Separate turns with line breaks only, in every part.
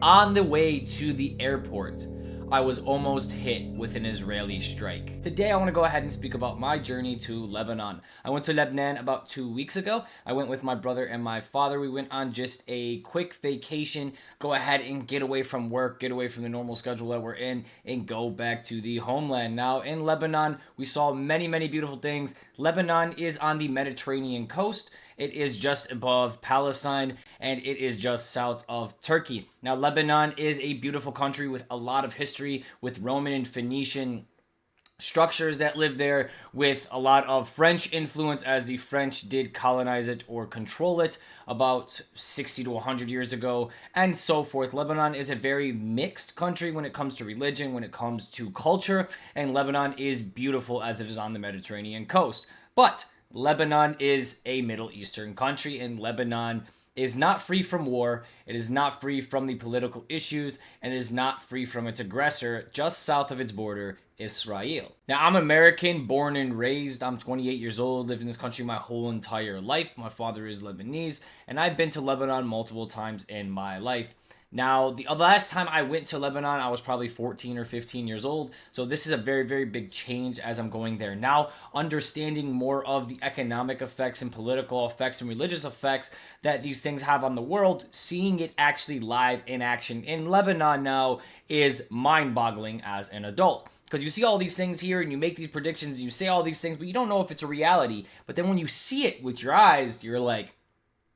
On the way to the airport, I was almost hit with an Israeli strike. Today, I want to go ahead and speak about my journey to Lebanon. I went to Lebanon about 2 weeks ago. I went with my brother and my father. We went on just a quick vacation, go ahead and get away from work, get away from the normal schedule that we're in, and go back to the homeland. Now, in Lebanon, we saw many, many beautiful things. Lebanon is on the Mediterranean coast. It is just above Palestine and it is just south of Turkey. Now, Lebanon is a beautiful country with a lot of history, with Roman and Phoenician structures that live there, with a lot of French influence, as the French did colonize it or control it about 60 to 100 years ago, and so forth. Lebanon is a very mixed country when it comes to religion, when it comes to culture, and Lebanon is beautiful as it is on the Mediterranean coast. But Lebanon is a Middle Eastern country, and Lebanon is not free from war. It is not free from the political issues, and it is not free from its aggressor just south of its border, Israel. Now, I'm American, born and raised. I'm 28 years old, lived in this country my whole entire life. My father is Lebanese, and I've been to Lebanon multiple times in my life. Now, the last time I went to Lebanon, I was probably 14 or 15 years old. So this is a very, very big change as I'm going there now, understanding more of the economic effects and political effects and religious effects that these things have on the world. Seeing it actually live in action in Lebanon now is mind-boggling as an adult. Because you see all these things here and you make these predictions and you say all these things, but you don't know if it's a reality. But then when you see it with your eyes, you're like,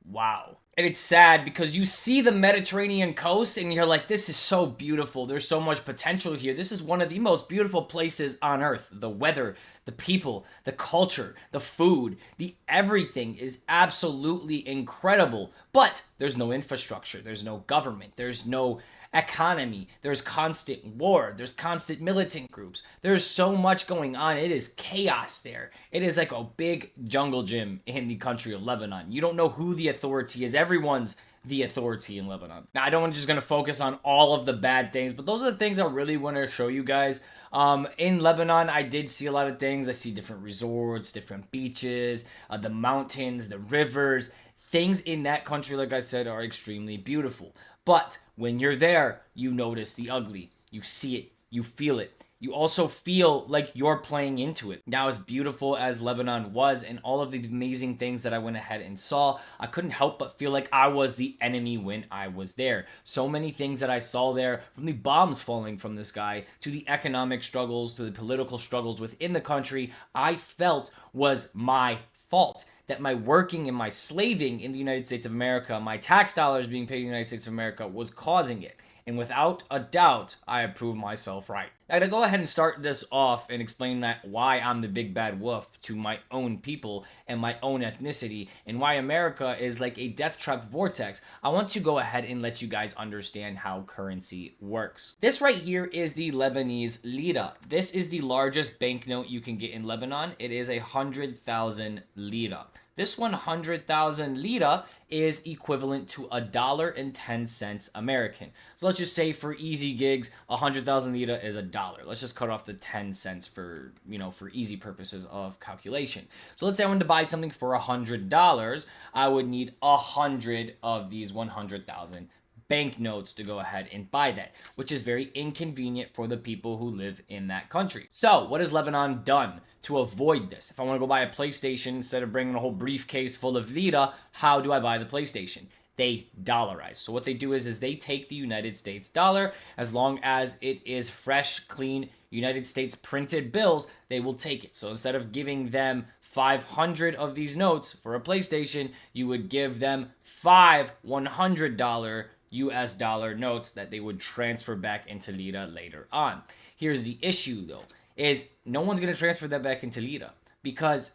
wow. And it's sad because you see the Mediterranean coast and you're like, this is so beautiful. There's so much potential here. This is one of the most beautiful places on earth. The weather, the people, the culture, the food, the everything is absolutely incredible. But there's no infrastructure. There's no government. There's no economy. There's constant war. There's constant militant groups. There's so much going on. It is chaos there. It is like a big jungle gym in the country of Lebanon. You don't know who the authority is. Everyone's the authority in Lebanon. Now, I don't want to just going to focus on all of the bad things, but those are the things I really want to show you guys. In Lebanon, I did see a lot of things. I see different resorts, different beaches, the mountains, the rivers. Things in that country, like I said, are extremely beautiful. But when you're there, you notice the ugly. You see it. You feel it. You also feel like you're playing into it. Now, as beautiful as Lebanon was and all of the amazing things that I went ahead and saw, I couldn't help but feel like I was the enemy when I was there. So many things that I saw there, from the bombs falling from the sky to the economic struggles to the political struggles within the country, I felt was my fault. That my working and my slaving in the United States of America, my tax dollars being paid in the United States of America, was causing it. And without a doubt, I have proved myself right. Now, to go ahead and start this off and explain that why I'm the big bad wolf to my own people and my own ethnicity, and why America is like a death trap vortex, I want to go ahead and let you guys understand how currency works. This right here is the Lebanese lira. This is the largest banknote you can get in Lebanon. It is 100,000 lira. This 100,000 lira is equivalent to $1.10 American. So let's just say for easy gigs, 100,000 lira is $1. Let's just cut off the 10 cents for, for easy purposes of calculation. So let's say I wanted to buy something for $100. I would need 100 of these 100,000 banknotes to go ahead and buy that, which is very inconvenient for the people who live in that country. So what has Lebanon done to avoid this? If I want to go buy a PlayStation, instead of bringing a whole briefcase full of lira, how do I buy the PlayStation? They dollarize. So what they do is they take the United States dollar, as long as it is fresh, clean United States printed bills, they will take it. So instead of giving them 500 of these notes for a PlayStation, you would give them 5 $100 US dollar notes that they would transfer back into lira later on. Here's the issue though, is no one's going to transfer that back into lira because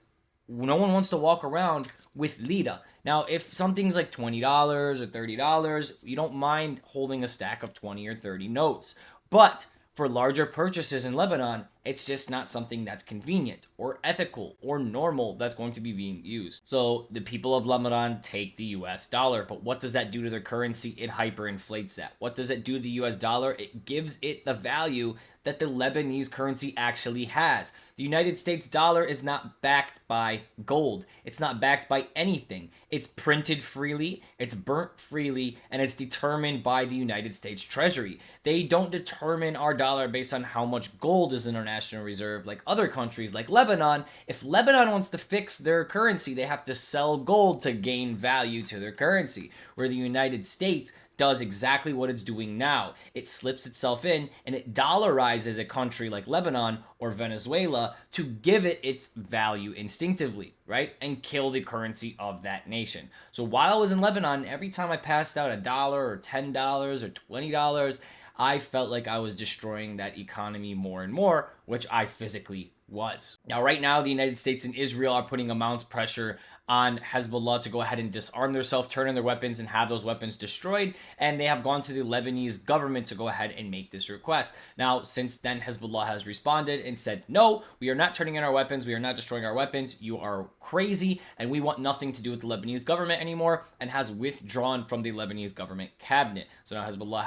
no one wants to walk around with lira. Now, if something's like $20 or $30, you don't mind holding a stack of 20 or 30 notes. But for larger purchases in Lebanon, It's just not something that's convenient or ethical or normal that's going to be being used. So the people of Lebanon take the US dollar, but what does that do to their currency? It hyperinflates that. What does it do to the US dollar? It gives it the value that the Lebanese currency actually has. The United States dollar is not backed by gold. It's not backed by anything. It's printed freely, it's burnt freely, and it's determined by the United States Treasury. They don't determine our dollar based on how much gold is in our national reserve like other countries like Lebanon. If Lebanon wants to fix their currency, they have to sell gold to gain value to their currency. Where the United States does exactly what it's doing now. It slips itself in and it dollarizes a country like Lebanon or Venezuela to give it its value instinctively, right? And kill the currency of that nation. So while I was in Lebanon, every time I passed out $1 or $10 or $20, I felt like I was destroying that economy more and more, which I physically was. Now, right now, the United States and Israel are putting immense pressure on Hezbollah to go ahead and disarm themselves, turn in their weapons, and have those weapons destroyed. And they have gone to the Lebanese government to go ahead and make this request. Now, since then, Hezbollah has responded and said, no, we are not turning in our weapons. We are not destroying our weapons. You are crazy, and we want nothing to do with the Lebanese government anymore, and has withdrawn from the Lebanese government cabinet. So now Hezbollah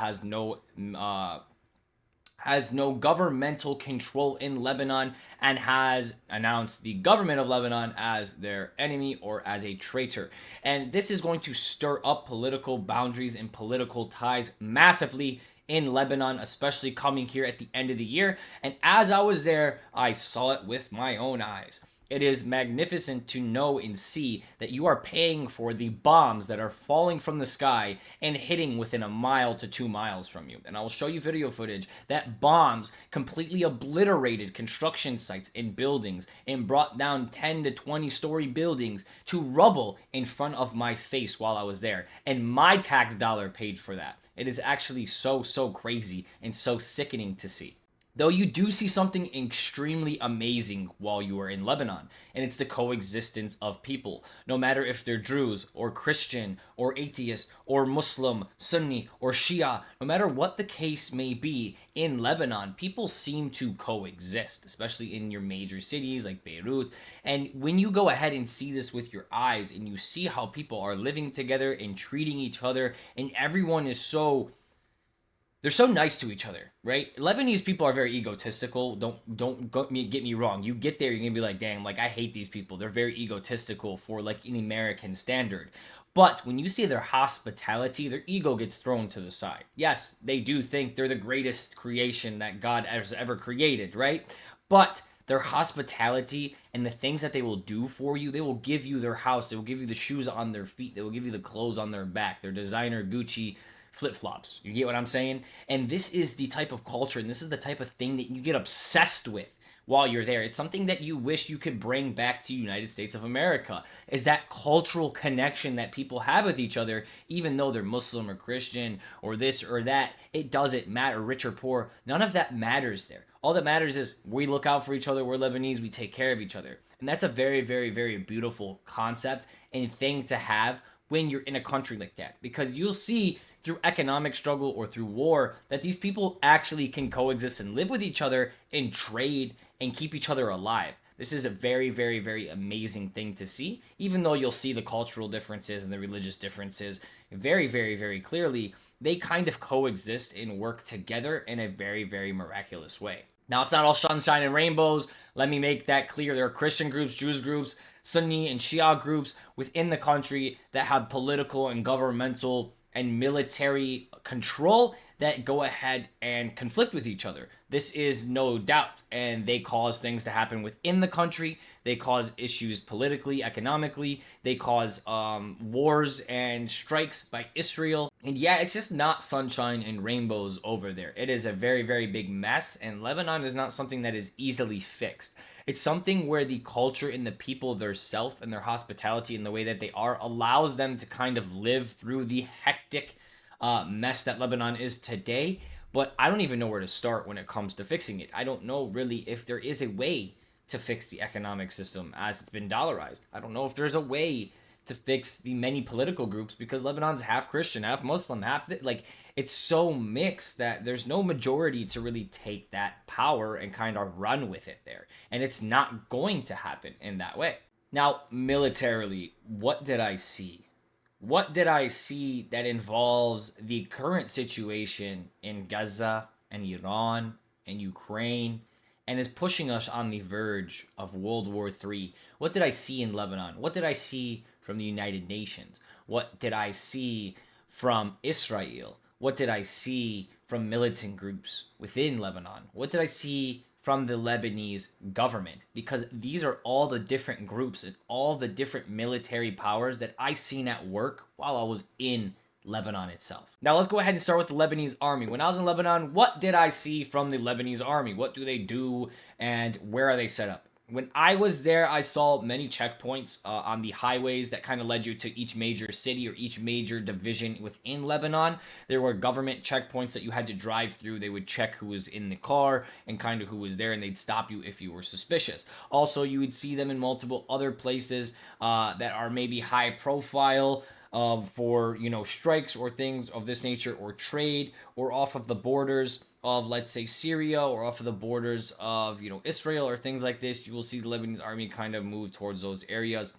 has no governmental control in Lebanon and has announced the government of Lebanon as their enemy or as a traitor. And this is going to stir up political boundaries and political ties massively in Lebanon, especially coming here at the end of the year. And as I was there, I saw it with my own eyes. It is magnificent to know and see that you are paying for the bombs that are falling from the sky and hitting within 1 mile to 2 miles from you. And I will show you video footage that bombs completely obliterated construction sites and buildings and brought down 10 to 20 story buildings to rubble in front of my face while I was there. And my tax dollar paid for that. It is actually so crazy and so sickening to see. Though you do see something extremely amazing while you are in Lebanon, and it's the coexistence of people. No matter if they're Druze or Christian or atheist or Muslim, Sunni or Shia, no matter what the case may be, in Lebanon, people seem to coexist, especially in your major cities like Beirut. And when you go ahead and see this with your eyes and you see how people are living together and treating each other, and everyone is they're so nice to each other, right? Lebanese people are very egotistical. Don't get me wrong. You get there, you're gonna be like, damn, like I hate these people. They're very egotistical for like an American standard. But when you see their hospitality, their ego gets thrown to the side. Yes, they do think they're the greatest creation that God has ever created, right? But their hospitality and the things that they will do for you, they will give you their house, they will give you the shoes on their feet, they will give you the clothes on their back, their designer Gucci flip-flops. You get what I'm saying? And this is the type of culture, and this is the type of thing that you get obsessed with while you're there. It's something that you wish you could bring back to United States of America, is that cultural connection that people have with each other, even though they're Muslim or Christian or this or that. It doesn't matter, rich or poor. None of that matters there. All that matters is we look out for each other. We're Lebanese. We take care of each other. And that's a very, very, very beautiful concept and thing to have when you're in a country like that, because you'll see through economic struggle or through war that these people actually can coexist and live with each other and trade and keep each other alive. This is a very, very, very amazing thing to see, even though you'll see the cultural differences and the religious differences very, very, very clearly. They kind of coexist and work together in a very, very miraculous way. Now, it's not all sunshine and rainbows. Let me make that clear. There are Christian groups, Jewish groups, Sunni and Shia groups within the country that have political and governmental and military control that go ahead and conflict with each other. This is no doubt, and they cause things to happen within the country. They cause issues politically, economically. They cause wars and strikes by Israel. And yeah, it's just not sunshine and rainbows over there. It is a very, very big mess, and Lebanon is not something that is easily fixed. It's something where the culture and the people, their self and their hospitality and the way that they are allows them to kind of live through the hectic mess that Lebanon is today. But I don't even know where to start when it comes to fixing it. I don't know really if there is a way to fix the economic system as it's been dollarized. I don't know if there's a way to fix the many political groups because Lebanon's half Christian, half Muslim, like it's so mixed that there's no majority to really take that power and kind of run with it there. And it's not going to happen in that way. Now, militarily, what did I see? What did I see that involves the current situation in Gaza and Iran and Ukraine and is pushing us on the verge of World War III? What did I see in Lebanon? What did I see from the United Nations? What did I see from Israel? What did I see from militant groups within Lebanon? What did I see from the Lebanese government? Because these are all the different groups and all the different military powers that I seen at work while I was in Lebanon itself. Now let's go ahead and start with the Lebanese army. When I was in Lebanon, what did I see from the Lebanese army? What do they do and where are they set up? When I was there, I saw many checkpoints on the highways that kind of led you to each major city or each major division within Lebanon. There were government checkpoints that you had to drive through. They would check who was in the car and kind of who was there, and they'd stop you if you were suspicious. Also, you would see them in multiple other places that are maybe high profile for, strikes or things of this nature, or trade, or off of the borders of, let's say, Syria, or off of the borders of, Israel, or things like this. You will see the Lebanese army kind of move towards those areas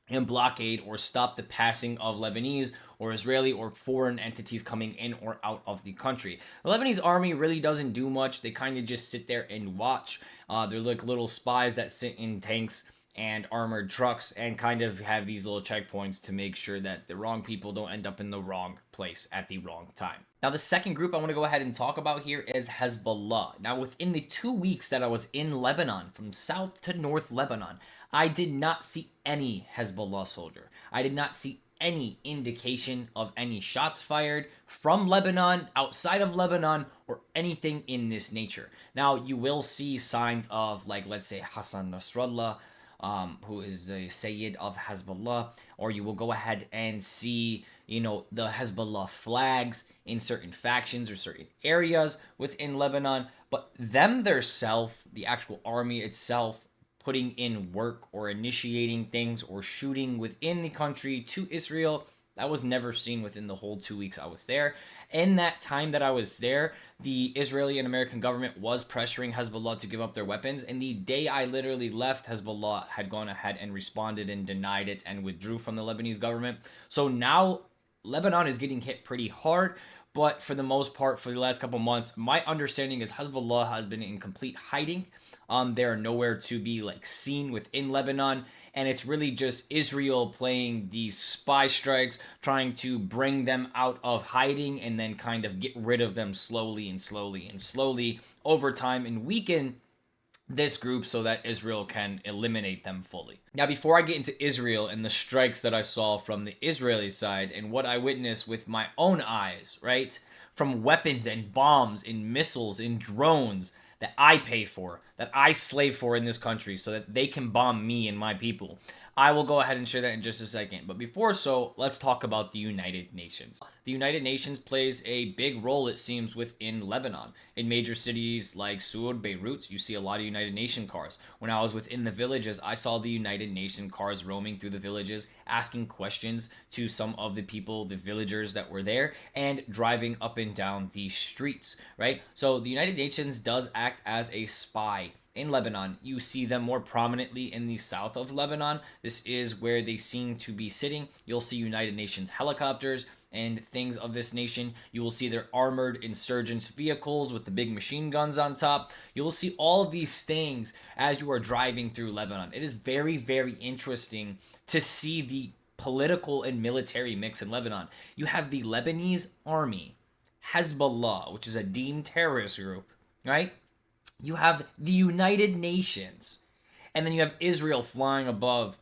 and blockade or stop the passing of Lebanese or Israeli or foreign entities coming in or out of the country. The Lebanese army really doesn't do much. They kind of just sit there and watch. They're like little spies that sit in tanks and armored trucks and kind of have these little checkpoints to make sure that the wrong people don't end up in the wrong place at the wrong time. Now, the second group I want to go ahead and talk about here is Hezbollah. Now, within the 2 weeks that I was in Lebanon, from south to north Lebanon, I did not see any Hezbollah soldier. I did not see any indication of any shots fired from Lebanon, outside of Lebanon, or anything in this nature. Now, you will see signs of, like, let's say, Hassan Nasrallah, who is the Sayyid of Hezbollah, or you will go ahead and see, the Hezbollah flags in certain factions or certain areas within Lebanon, but them theirself, the actual army itself, putting in work or initiating things or shooting within the country to Israel, that was never seen within the whole 2 weeks I was there. In that time that I was there, the Israeli and American government was pressuring Hezbollah to give up their weapons. And the day I literally left, Hezbollah had gone ahead and responded and denied it and withdrew from the Lebanese government. So now Lebanon is getting hit pretty hard. But for the most part, for the last couple months, my understanding is Hezbollah has been in complete hiding. They are nowhere to be seen within Lebanon, and it's really just Israel playing these spy strikes, trying to bring them out of hiding, and then kind of get rid of them slowly and slowly and slowly over time, and weaken this group so that Israel can eliminate them fully. Now, before I get into Israel and the strikes that I saw from the Israeli side and what I witnessed with my own eyes, right? From weapons and bombs and missiles and drones that I pay for, that I slave for in this country so that they can bomb me and my people. I will go ahead and share that in just a second. But before so, let's talk about the United Nations. The United Nations plays a big role, it seems, within Lebanon. In major cities like Sur, Beirut, you see a lot of United Nations cars. When I was within the villages, I saw the United Nations cars roaming through the villages, asking questions to some of the people, the villagers that were there, and driving up and down the streets, right? So the United Nations does act as a spy in Lebanon. You see them more prominently in the south of Lebanon. This is where they seem to be sitting. You'll see United Nations helicopters and things of this nation. You will see their armored insurgents vehicles with the big machine guns on top. You will see all of these things as you are driving through Lebanon. It is very, very interesting to see the political and military mix in Lebanon. You have the Lebanese army, Hezbollah, which is a deemed terrorist group, right? You have the United Nations, and then you have Israel flying above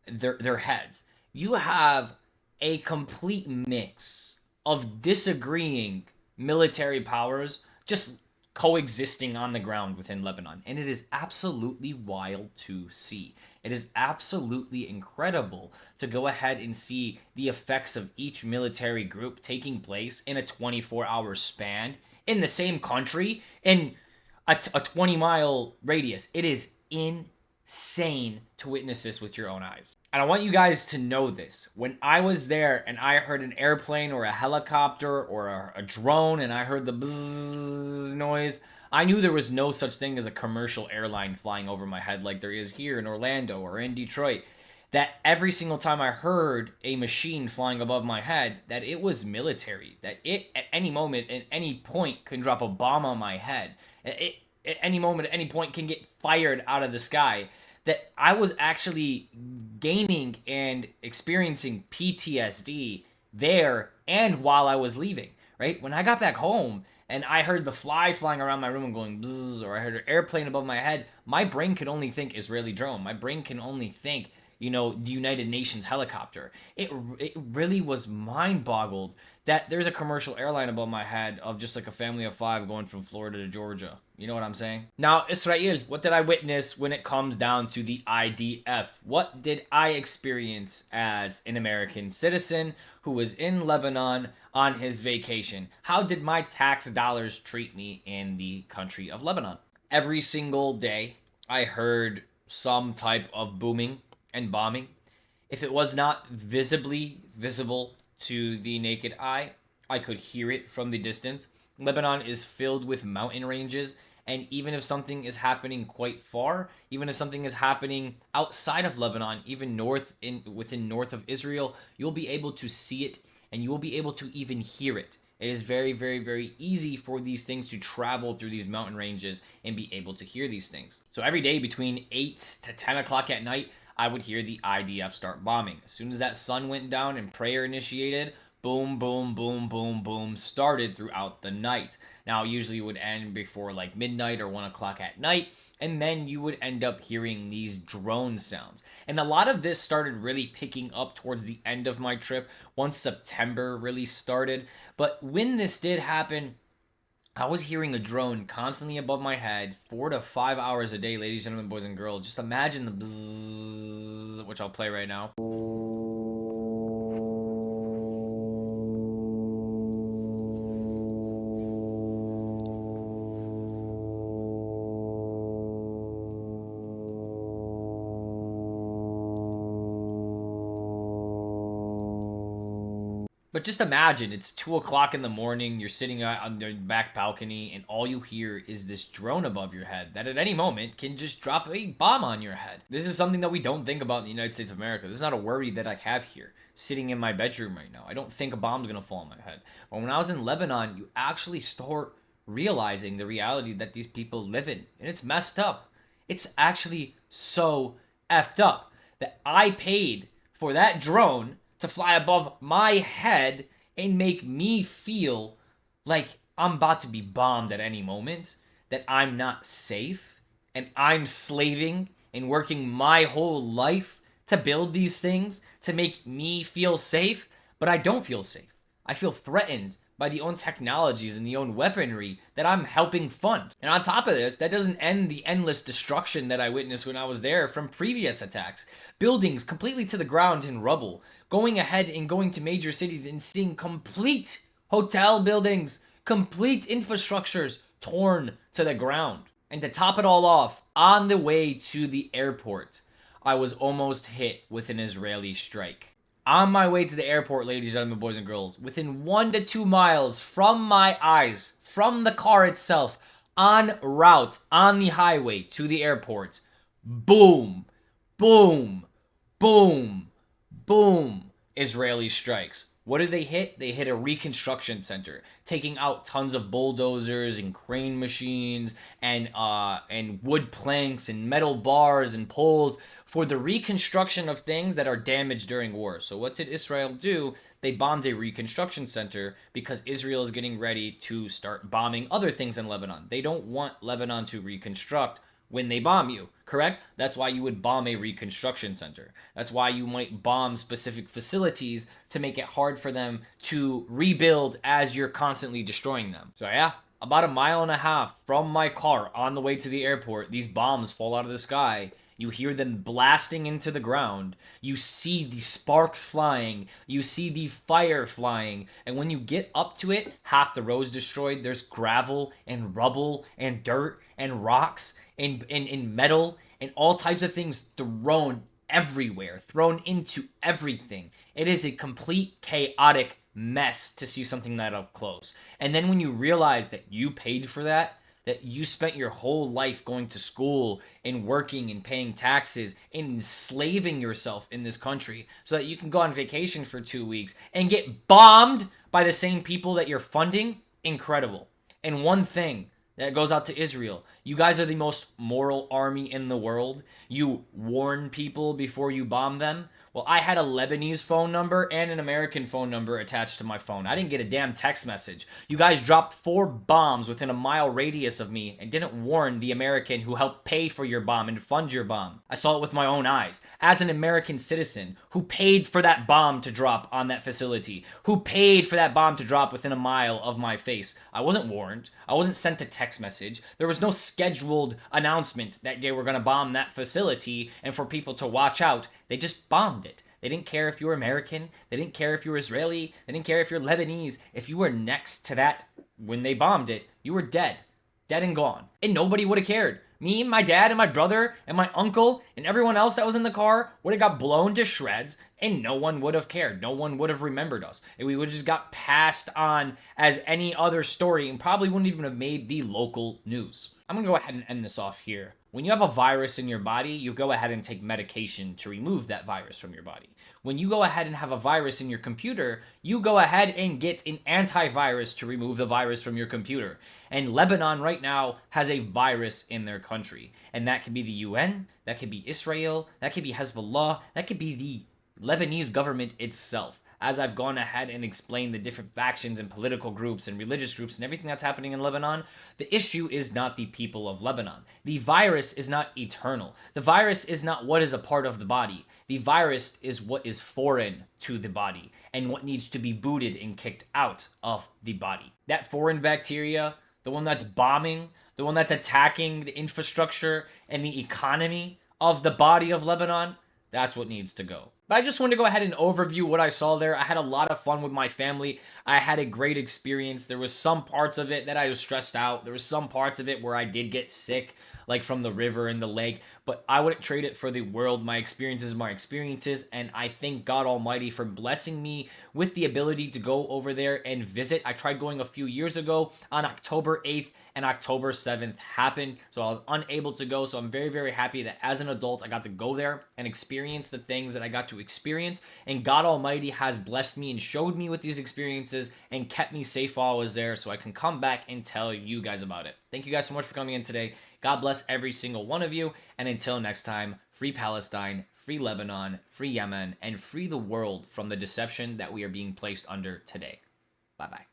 their heads. You have a complete mix of disagreeing military powers just coexisting on the ground within Lebanon. And it is absolutely wild to see. It is absolutely incredible to go ahead and see the effects of each military group taking place in a 24-hour span in the same country in a 20-mile radius. It is insane to witness this with your own eyes. And I want you guys to know this. When I was there and I heard an airplane or a helicopter or a drone and I heard the bzzz noise, I knew there was no such thing as a commercial airline flying over my head like there is here in Orlando or in Detroit. That every single time I heard a machine flying above my head, that it was military. That it, at any moment, at any point, can drop a bomb on my head. It, at any moment, at any point, can get fired out of the sky. That I was actually gaining and experiencing PTSD there and while I was leaving, right? When I got back home and I heard the fly flying around my room and going bzzz, or I heard an airplane above my head, my brain could only think Israeli drone. My brain can only think, the United Nations helicopter. It really was mind boggled that there's a commercial airline above my head of just like a family of 5 going from Florida to Georgia. You know what I'm saying? Now, Israel, what did I witness when it comes down to the IDF? What did I experience as an American citizen who was in Lebanon on his vacation? How did my tax dollars treat me in the country of Lebanon? Every single day, I heard some type of booming and bombing. If it was not visibly visible to the naked eye, I could hear it from the distance. Lebanon is filled with mountain ranges, and even if something is happening quite far, even if something is happening outside of Lebanon, even within north of Israel, you'll be able to see it and you will be able to even hear it. It is very, very, very easy for these things to travel through these mountain ranges and be able to hear these things. So every day between 8 to 10 o'clock at night, I would hear the IDF start bombing. As soon as that sun went down and prayer initiated, boom, boom, boom, boom, boom, started throughout the night. Now, usually it would end before like midnight or 1 o'clock at night, and then you would end up hearing these drone sounds. And a lot of this started really picking up towards the end of my trip, once September really started. But when this did happen, I was hearing a drone constantly above my head, 4 to 5 hours a day, ladies, gentlemen, boys, and girls. Just imagine the bzzz, which I'll play right now. But just imagine it's 2 o'clock in the morning, you're sitting on the back balcony, and all you hear is this drone above your head that at any moment can just drop a bomb on your head. This is something that we don't think about in the United States of America. This is not a worry that I have here, sitting in my bedroom right now. I don't think a bomb's gonna fall on my head. But when I was in Lebanon, you actually start realizing the reality that these people live in, and it's messed up. It's actually so effed up that I paid for that drone to fly above my head and make me feel like I'm about to be bombed at any moment, that I'm not safe, and I'm slaving and working my whole life to build these things to make me feel safe, but I don't feel safe. I feel threatened by the own technologies and the own weaponry that I'm helping fund. And on top of this, that doesn't end the endless destruction that I witnessed when I was there from previous attacks. Buildings completely to the ground in rubble. Going ahead and going to major cities and seeing complete hotel buildings, complete infrastructures torn to the ground. And to top it all off, on the way to the airport, I was almost hit with an Israeli strike. On my way to the airport, ladies and gentlemen, boys and girls, within 1 to 2 miles from my eyes, from the car itself, en route on the highway to the airport, boom, boom, boom, boom, Israeli strikes. What did they hit? They hit a reconstruction center, taking out tons of bulldozers and crane machines and wood planks and metal bars and poles for the reconstruction of things that are damaged during war. So what did Israel do? They bombed a reconstruction center because Israel is getting ready to start bombing other things in Lebanon. They don't want Lebanon to reconstruct when they bomb you, correct? That's why you would bomb a reconstruction center. That's why you might bomb specific facilities to make it hard for them to rebuild as you're constantly destroying them. So yeah, about 1.5 miles from my car on the way to the airport, these bombs fall out of the sky. You hear them blasting into the ground. You see the sparks flying. You see the fire flying. And when you get up to it, half the road's destroyed. There's gravel and rubble and dirt and rocks and metal and all types of things thrown everywhere, thrown into everything. It is a complete chaotic mess to see something that up close. And then when you realize that you paid for that you spent your whole life going to school and working and paying taxes and enslaving yourself in this country so that you can go on vacation for 2 weeks and get bombed by the same people that you're funding, incredible. And one thing that goes out to Israel: you guys are the most moral army in the world. You warn people before you bomb them. Well, I had a Lebanese phone number and an American phone number attached to my phone. I didn't get a damn text message. You guys dropped 4 bombs within a mile radius of me and didn't warn the American who helped pay for your bomb and fund your bomb. I saw it with my own eyes. As an American citizen who paid for that bomb to drop on that facility, who paid for that bomb to drop within a mile of my face, I wasn't warned. I wasn't sent a text message. There was no scheduled announcement that they were going to bomb that facility and for people to watch out. They just bombed it. They didn't care if you were American. They didn't care if you were Israeli. They didn't care if you're Lebanese. If you were next to that when they bombed it, you were dead. Dead and gone. And nobody would have cared. Me, my dad, and my brother, and my uncle, and everyone else that was in the car would have got blown to shreds, and no one would have cared. No one would have remembered us. And we would have just got passed on as any other story and probably wouldn't even have made the local news. I'm going to go ahead and end this off here. When you have a virus in your body, you go ahead and take medication to remove that virus from your body. When you go ahead and have a virus in your computer, you go ahead and get an antivirus to remove the virus from your computer. And Lebanon right now has a virus in their country. And that could be the UN, that could be Israel, that could be Hezbollah, that could be the Lebanese government itself. As I've gone ahead and explained the different factions and political groups and religious groups and everything that's happening in Lebanon, the issue is not the people of Lebanon. The virus is not eternal. The virus is not what is a part of the body. The virus is what is foreign to the body and what needs to be booted and kicked out of the body. That foreign bacteria, the one that's bombing, the one that's attacking the infrastructure and the economy of the body of Lebanon, that's what needs to go. But I just wanted to go ahead and overview what I saw there. I had a lot of fun with my family. I had a great experience. There was some parts of it that I was stressed out. There was some parts of it where I did get sick, like from the river and the lake, but I wouldn't trade it for the world. My experiences, and I thank God Almighty for blessing me with the ability to go over there and visit. I tried going a few years ago on October 8th, and October 7th happened, so I was unable to go. So I'm very, very happy that as an adult, I got to go there and experience the things that I got to experience, and God Almighty has blessed me and showed me with these experiences and kept me safe while I was there, so I can come back and tell you guys about it. Thank you guys so much for coming in today. God bless every single one of you, and until next time, free Palestine, free Lebanon, free Yemen, and free the world from the deception that we are being placed under today. Bye-bye.